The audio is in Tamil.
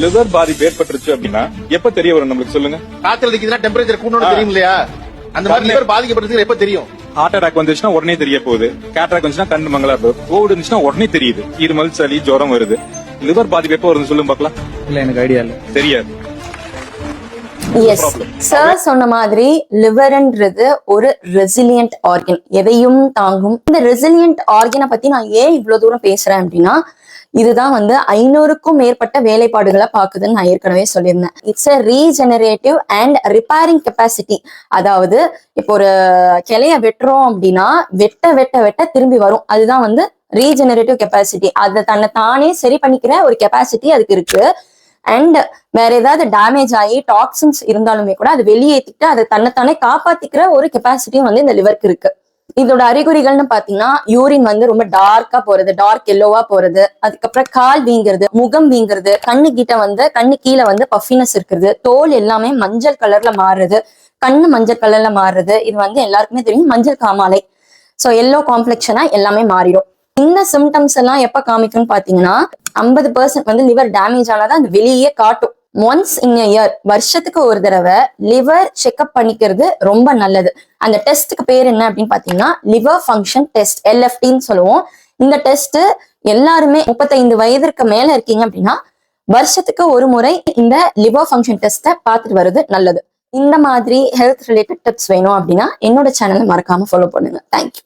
லிவர் பாதிப்பு ஏற்பட்டுருச்சு அப்படின்னா எப்ப தெரிய வரும் நம்மளுக்கு சொல்லுங்க. காய்ச்சல் அடிக்குதுன்னா டெம்பரேச்சர் கூடணும் தெரியும் இல்லையா? அந்த மாதிரி லிவர் பாதிக்கப்படுறது எப்ப தெரியும்? ஹார்ட் அட்டாக் வந்துச்சுன்னா உடனே தெரிய போகுது. கேட்ராக் வந்துச்சுன்னா கண்ணு மங்களா போகுது. கோவிட் இருந்துச்சுன்னா உடனே தெரியுது. இருமல், சளி, ஜுரம் வருது. லிவர் பாதிப்பு எப்ப வருது சொல்லுங்க பாக்கலாம். இல்ல எனக்கு ஐடியா இல்ல, தெரியாது. எஸ் சார் சொன்ன மாதிரி லிவர்ன்றது ஒரு ரெசிலியன்ட் ஆர்கன், எதையும் தாங்கும். இந்த ரெசிலியன்ட் ஆர்கனை பத்தி நான் ஏன் இவ்வளவு தூரம் பேசுறேன் அப்படின்னா, இதுதான் 500க்கும் மேற்பட்ட வேலைப்பாடுகளை பாக்குதுன்னு நான் ஏற்கனவே சொல்லியிருந்தேன். It's a regenerative and repairing capacity. அதாவது இப்போ ஒரு கிளைய வெட்டுறோம் அப்படின்னா வெட்ட வெட்ட வெட்ட திரும்பி வரும். அதுதான் ரீஜெனரேட்டிவ் கெப்பாசிட்டி. அதை தன்னை தானே சரி பண்ணிக்கிற ஒரு கெப்பாசிட்டி அதுக்கு இருக்கு. அண்ட் வேற ஏதாவது டேமேஜ் ஆகி டாக்ஸின்ஸ் இருந்தாலுமே கூட அது வெளியேற்றிட்டு அதை தன்னைத்தானே காப்பாத்திக்கிற ஒரு கெப்பாசிட்டியும் இந்த லிவருக்கு இருக்கு. இதோட அறிகுறிகள்னு பாத்தீங்கன்னா யூரின் ரொம்ப டார்க்கா போறது, டார்க் எல்லோவா போறது, அதுக்கப்புறம் கால் வீங்கிறது, முகம் வீங்கிறது, கண்ணு கிட்ட கண்ணு கீழே பஃபினஸ் இருக்கிறது, தோல் எல்லாமே மஞ்சள் கலர்ல மாறுறது, கண்ணு மஞ்சள் கலர்ல மாறுறது. இது எல்லாருக்குமே தெரியும், மஞ்சள் காமாலை. ஸோ எல்லோ காம்ப்ளெக்ஷனா எல்லாமே மாறிடும். இந்த சிம்டம்ஸ் எல்லாம் எப்ப காமிக்கும்னு பாத்தீங்கன்னா 50% லிவர் டேமேஜ் ஆனாதான் அது வெளியே காட்டும். ஒன்ஸ் இன் a இயர், வருஷத்துக்கு ஒரு தடவை லிவர் செக்அப் பண்ணிக்கிறது ரொம்ப நல்லது. அந்த டெஸ்ட்டுக்கு பேர் என்ன அப்படின்னு பாத்தீங்கன்னா லிவர் ஃபங்க்ஷன் டெஸ்ட், LFTன்னு சொல்லுவோம். இந்த டெஸ்ட் எல்லாருமே 35 வயதிற்கு மேல இருக்கீங்க அப்படின்னா வருஷத்துக்கு ஒரு முறை இந்த லிவர் ஃபங்க்ஷன் டெஸ்ட்டை பார்த்துட்டு வருது நல்லது. இந்த மாதிரி ஹெல்த் ரிலேட்டட் டிப்ஸ் வேணும் அப்படின்னா என்னோட சேனலை மறக்காம ஃபாலோ பண்ணுங்க. தேங்க்யூ.